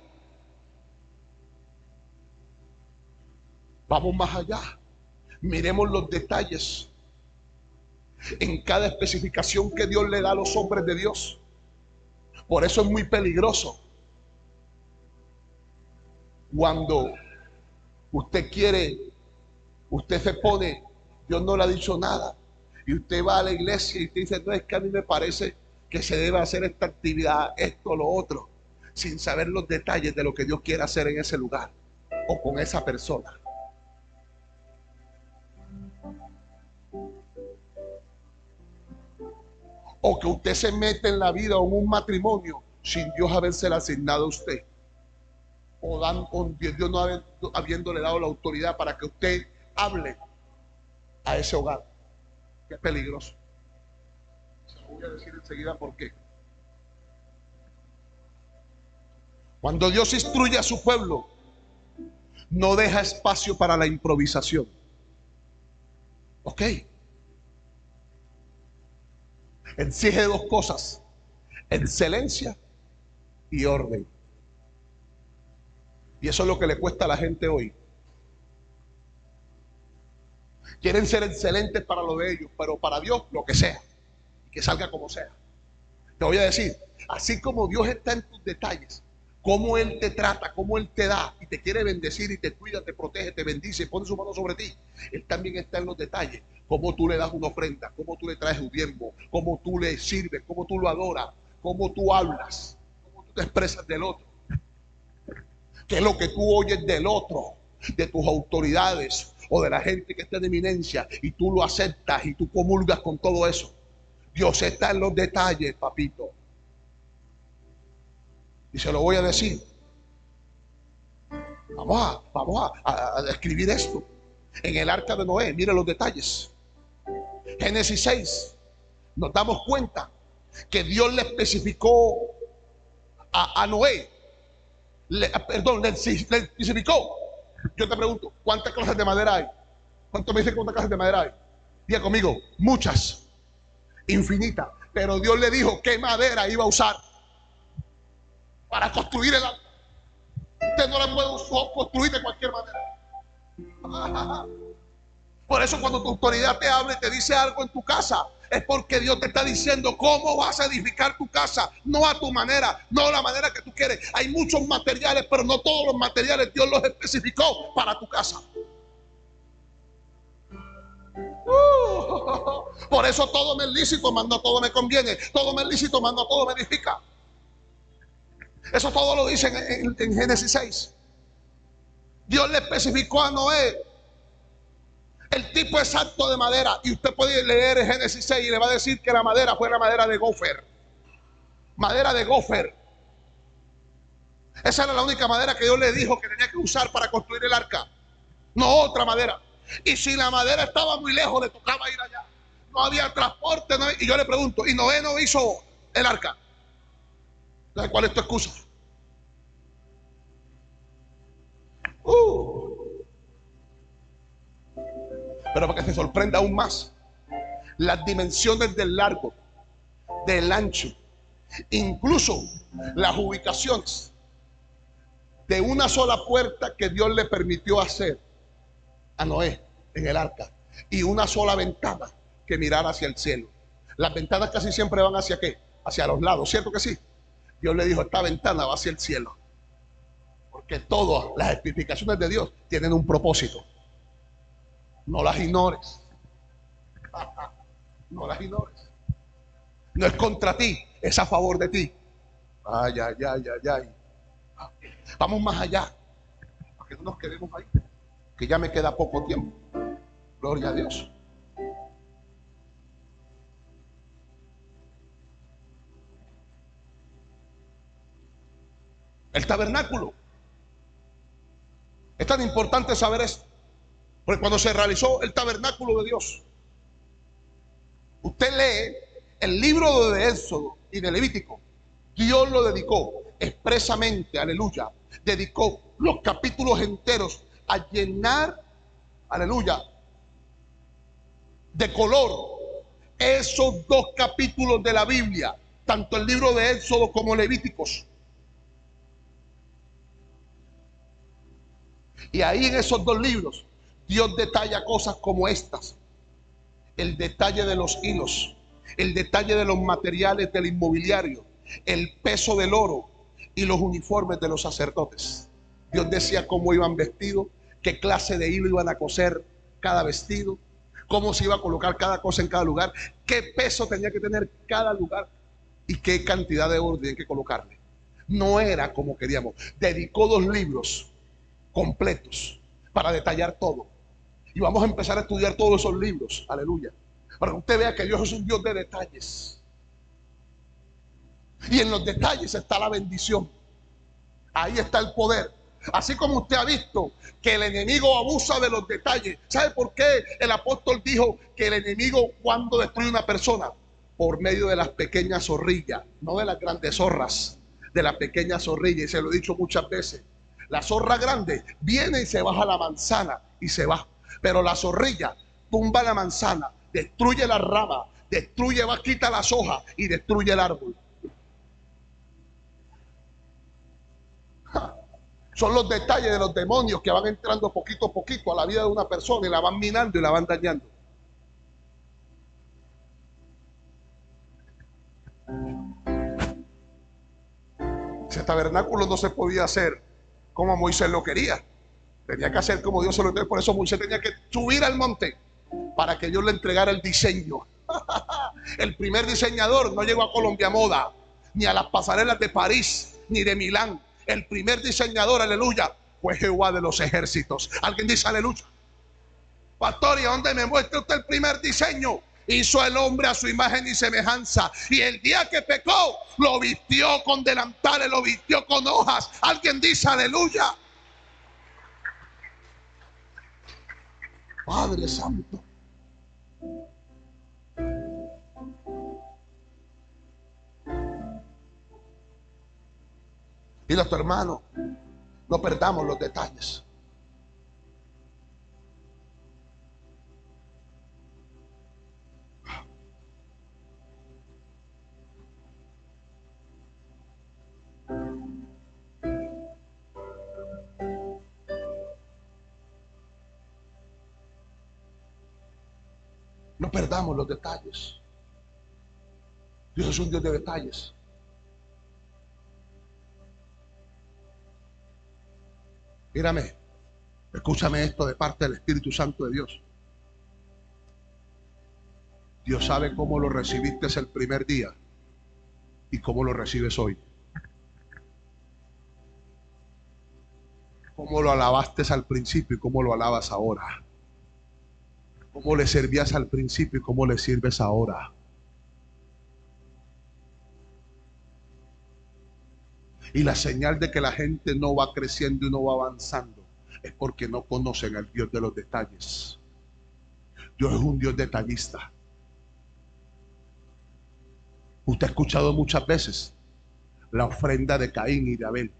Vamos más allá. Miremos los detalles en cada especificación que Dios le da a los hombres de Dios. Por eso es muy peligroso cuando usted quiere, usted se pone, Dios no le ha dicho nada, y usted va a la iglesia y te dice, no, es que a mí me parece que se debe hacer esta actividad, esto, lo otro, sin saber los detalles de lo que Dios quiere hacer en ese lugar o con esa persona. O que usted se mete en la vida o en un matrimonio sin Dios habérsela asignado a usted. O Dios no habiéndole dado la autoridad para que usted hable a ese hogar. Qué peligroso. Se lo voy a decir enseguida por qué. Cuando Dios instruye a su pueblo, no deja espacio para la improvisación. ¿Ok? Exige dos cosas: excelencia y orden. Y eso es lo que le cuesta a la gente hoy. Quieren ser excelentes para lo de ellos, pero para Dios lo que sea, que salga como sea. Te voy a decir, así como Dios está en tus detalles, cómo Él te trata, cómo Él te da y te quiere bendecir y te cuida, te protege, te bendice, pone su mano sobre ti, Él también está en los detalles. Cómo tú le das una ofrenda, cómo tú le traes un diezmo, cómo tú le sirves, cómo tú lo adoras, cómo tú hablas, cómo tú te expresas del otro. ¿Qué es lo que tú oyes del otro, de tus autoridades o de la gente que está en eminencia, y tú lo aceptas y tú comulgas con todo eso? Dios está en los detalles, papito. Y se lo voy a decir. Vamos a escribir esto. En el arca de Noé, mire los detalles. Génesis 6, nos damos cuenta que Dios le especificó a Noé, le especificó. Yo te pregunto, ¿cuántas clases de madera hay? ¿Cuánto me dicen cuántas clases de madera hay? Diga conmigo, muchas, infinitas. Pero Dios le dijo qué madera iba a usar para construir el arca. Usted no la puede construir de cualquier manera. Por eso cuando tu autoridad te habla y te dice algo en tu casa, es porque Dios te está diciendo cómo vas a edificar tu casa, no a tu manera, no a la manera que tú quieres. Hay muchos materiales, pero no todos los materiales Dios los especificó para tu casa. Por eso todo me es lícito, mando todo me conviene. Todo me es lícito, mando todo me edifica. Eso todo lo dice en Génesis 6. Dios le especificó a Noé el tipo exacto de madera. Y usted puede leer en Génesis 6 y le va a decir que la madera fue la madera de gofer. Madera de gofer. Esa era la única madera que Dios le dijo que tenía que usar para construir el arca. No otra madera. Y si la madera estaba muy lejos, le tocaba ir allá. No había transporte. Y yo le pregunto, ¿y Noé no hizo el arca? Entonces, ¿cuál es tu excusa? Pero para que se sorprenda aún más, las dimensiones del largo, del ancho, incluso las ubicaciones de una sola puerta que Dios le permitió hacer a Noé en el arca, y una sola ventana que mirara hacia el cielo. Las ventanas casi siempre van hacia qué, hacia los lados, ¿cierto que sí? Dios le dijo, esta ventana va hacia el cielo, porque todas las explicaciones de Dios tienen un propósito. No las ignores. No las ignores. No es contra ti, es a favor de ti. Ay, ay, ay, ay, ay. Vamos más allá, para que no nos quedemos ahí, que ya me queda poco tiempo. Gloria a Dios. El tabernáculo. Es tan importante saber esto, porque cuando se realizó el tabernáculo de Dios, usted lee el libro de Éxodo y de Levítico, Dios lo dedicó expresamente, aleluya, dedicó los capítulos enteros a llenar, aleluya, de color esos dos capítulos de la Biblia, tanto el libro de Éxodo como Levíticos. Y ahí en esos dos libros Dios detalla cosas como estas: el detalle de los hilos, el detalle de los materiales del inmobiliario, el peso del oro y los uniformes de los sacerdotes. Dios decía cómo iban vestidos, qué clase de hilo iban a coser cada vestido, cómo se iba a colocar cada cosa en cada lugar, qué peso tenía que tener cada lugar y qué cantidad de oro tenía que colocarle. No era como queríamos. Dedicó dos libros completos para detallar todo. Y vamos a empezar a estudiar todos esos libros, aleluya, para que usted vea que Dios es un Dios de detalles. Y en los detalles está la bendición. Ahí está el poder. Así como usted ha visto que el enemigo abusa de los detalles. ¿Sabe por qué el apóstol dijo que el enemigo, cuando destruye una persona? Por medio de las pequeñas zorrillas, no de las grandes zorras, de las pequeñas zorrillas. Y se lo he dicho muchas veces. La zorra grande viene y se baja la manzana y se va. Pero la zorrilla tumba la manzana, destruye la rama, destruye, quita las hojas y destruye el árbol. Son los detalles de los demonios que van entrando poquito a poquito a la vida de una persona y la van minando y la van dañando. Ese tabernáculo no se podía hacer como Moisés lo quería. Tenía que hacer como Dios se lo dio. Por eso Moisés tenía que subir al monte para que Dios le entregara el diseño. El primer diseñador no llegó a Colombia Moda, ni a las pasarelas de París, ni de Milán. El primer diseñador, aleluya, fue Jehová de los ejércitos. ¿Alguien dice aleluya? Pastor, ¿y dónde me muestra usted el primer diseño? Hizo el hombre a su imagen y semejanza. Y el día que pecó, lo vistió con delantales, lo vistió con hojas. ¿Alguien dice aleluya? Padre Santo. Y nuestro hermano, no perdamos los detalles. No perdamos los detalles. Dios es un Dios de detalles. Mírame, escúchame esto de parte del Espíritu Santo de Dios. Dios sabe cómo lo recibiste el primer día y cómo lo recibes hoy. Cómo lo alabaste al principio y cómo lo alabas ahora. Cómo le servías al principio y cómo le sirves ahora. Y la señal de que la gente no va creciendo y no va avanzando es porque no conocen al Dios de los detalles. Dios es un Dios detallista. Usted ha escuchado muchas veces la ofrenda de Caín y de Abel.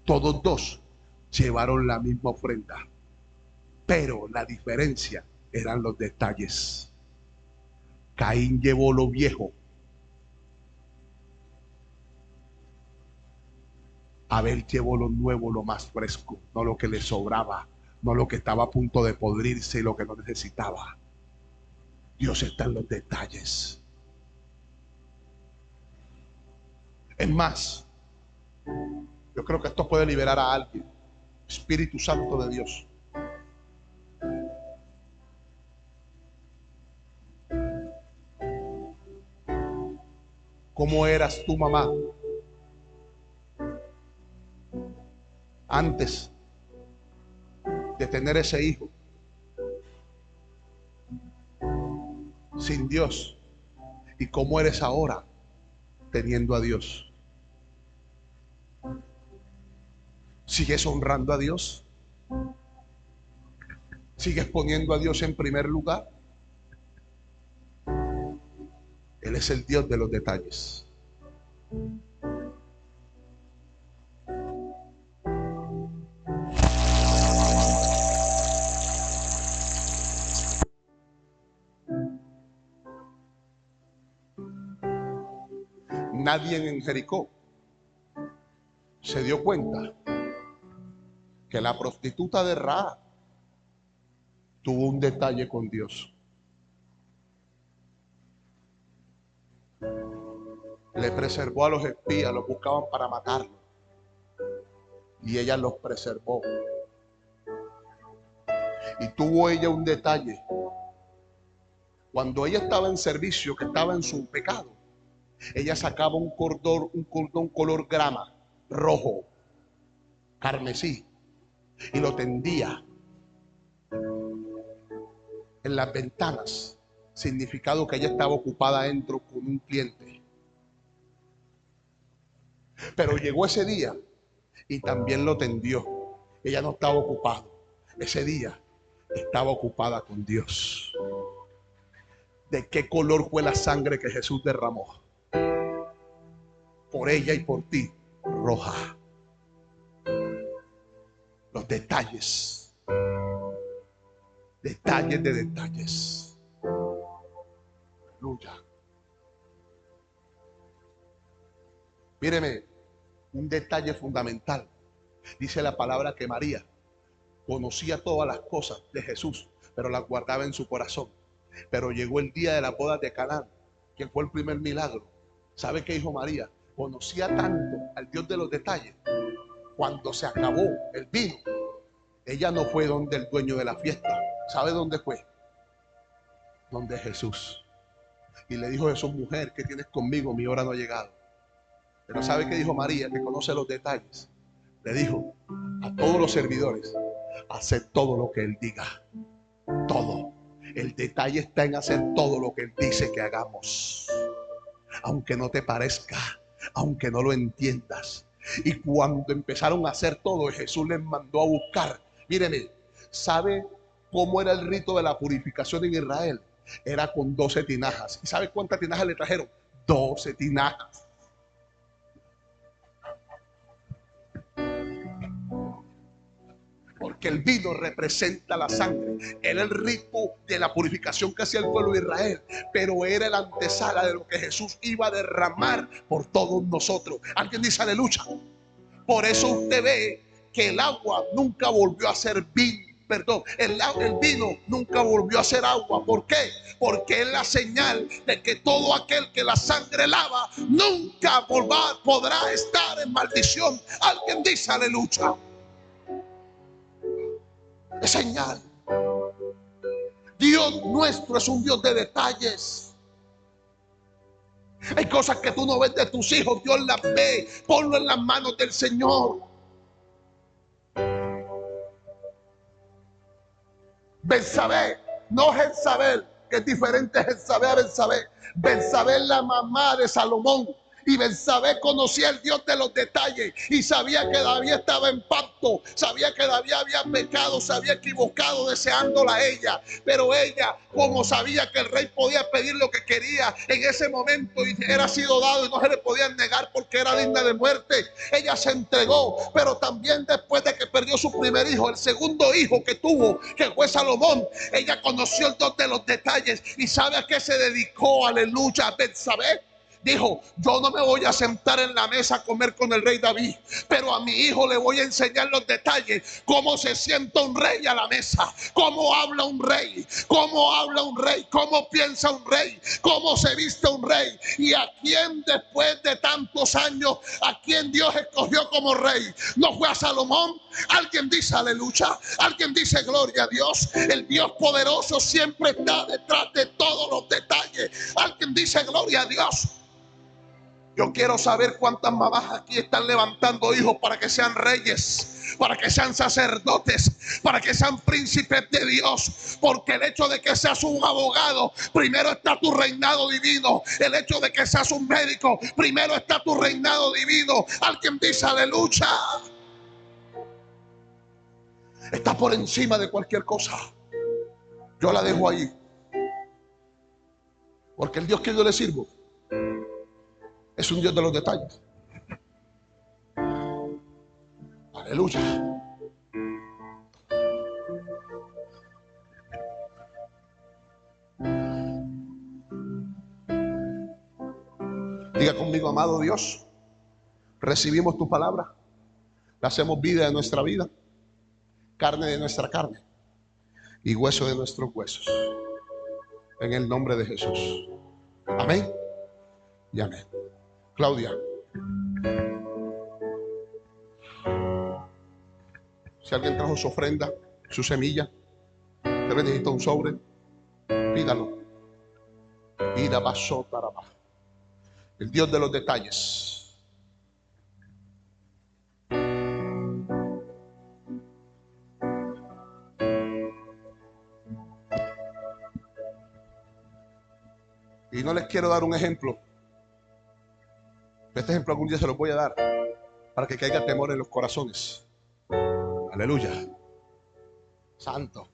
Todos dos llevaron la misma ofrenda, pero la diferencia eran los detalles. Caín llevó lo viejo, Abel llevó lo nuevo, lo más fresco, no lo que le sobraba, no lo que estaba a punto de podrirse y lo que no necesitaba. Dios está en los detalles. Es más, yo creo que esto puede liberar a alguien. Espíritu Santo de Dios. ¿Cómo eras tu mamá antes de tener ese hijo? Sin Dios. ¿Y cómo eres ahora teniendo a Dios? ¿Sigues honrando a Dios? ¿Sigues poniendo a Dios en primer lugar? Él es el Dios de los detalles. Nadie en Jericó se dio cuenta que la prostituta de Rahab tuvo un detalle con Dios. Le preservó a los espías, los buscaban para matarlo, y ella los preservó. Y tuvo ella un detalle. Cuando ella estaba en servicio, que estaba en su pecado, ella sacaba un cordón color grama, rojo, carmesí, y lo tendía en las ventanas, significado que ella estaba ocupada dentro con un cliente. Pero llegó ese día y también lo tendió. Ella no estaba ocupada. Ese día estaba ocupada con Dios. ¿De qué color fue la sangre que Jesús derramó? Por ella y por ti, roja. Los detalles. Detalles de detalles. Aleluya. Míreme, un detalle fundamental. Dice la palabra que María conocía todas las cosas de Jesús, pero las guardaba en su corazón. Pero llegó el día de la boda de Canaán, que fue el primer milagro. ¿Sabe qué dijo María? Conocía tanto al Dios de los detalles. Cuando se acabó el vino, ella no fue donde el dueño de la fiesta. ¿Sabe dónde fue? Donde Jesús. Y le dijo: Jesús, mujer, ¿qué tienes conmigo? Mi hora no ha llegado. Pero ¿sabe qué dijo María, que conoce los detalles? Le dijo a todos los servidores: haced todo lo que Él diga. Todo. El detalle está en hacer todo lo que Él dice que hagamos. Aunque no te parezca, aunque no lo entiendas. Y cuando empezaron a hacer todo, Jesús les mandó a buscar. Míreme, ¿sabe cómo era el rito de la purificación en Israel? Era con 12 tinajas. ¿Y sabe cuántas tinajas le trajeron? 12 tinajas. Porque el vino representa la sangre. Era el rito de la purificación que hacía el pueblo de Israel, pero era la antesala de lo que Jesús iba a derramar por todos nosotros. Alguien dice aleluya. Por eso usted ve que el agua nunca volvió a ser vino. el vino nunca volvió a ser agua. ¿Por qué? Porque es la señal de que todo aquel que la sangre lava nunca podrá estar en maldición. Alguien dice aleluya. Es señal. Dios nuestro es un Dios de detalles. Hay cosas que tú no ves de tus hijos, Dios las ve. Ponlo en las manos del Señor. Betsabé, no Jezabel, que es diferente Jezabel a Betsabé. Betsabé es la mamá de Salomón. Y Betsabé conocía el Dios de los detalles y sabía que David estaba en pacto, sabía que David había pecado, se había equivocado deseándola a ella. Pero ella, como sabía que el rey podía pedir lo que quería en ese momento y era sido dado y no se le podían negar porque era digna de muerte, ella se entregó. Pero también después de que perdió su primer hijo, el segundo hijo que tuvo, que fue Salomón, ella conoció el Dios de los detalles y sabe a qué se dedicó. Aleluya. Betsabé dijo: yo no me voy a sentar en la mesa a comer con el rey David, pero a mi hijo le voy a enseñar los detalles, cómo se sienta un rey a la mesa, cómo habla un rey, cómo piensa un rey, cómo se viste un rey, y a quién después de tantos años, a quién Dios escogió como rey. ¿No fue a Salomón? Alguien dice aleluya, alguien dice gloria a Dios. El Dios poderoso siempre está detrás de todos los detalles. Alguien dice gloria a Dios. Yo quiero saber cuántas mamás aquí están levantando hijos para que sean reyes, para que sean sacerdotes, para que sean príncipes de Dios. Porque el hecho de que seas un abogado, primero está tu reinado divino. El hecho de que seas un médico, primero está tu reinado divino. Alguien dice aleluya. Está por encima de cualquier cosa. Yo la dejo ahí, porque el Dios que yo le sirvo es un Dios de los detalles. Aleluya. Diga conmigo: amado Dios, recibimos tu palabra, la hacemos vida de nuestra vida, carne de nuestra carne y hueso de nuestros huesos. En el nombre de Jesús. Amén y amén. Claudia, si alguien trajo su ofrenda, su semilla, te necesita un sobre, pídalo. Y la pasó para abajo. El Dios de los detalles. Y no les quiero dar un ejemplo. Este ejemplo algún día se los voy a dar para que caiga temor en los corazones. Aleluya. Santo.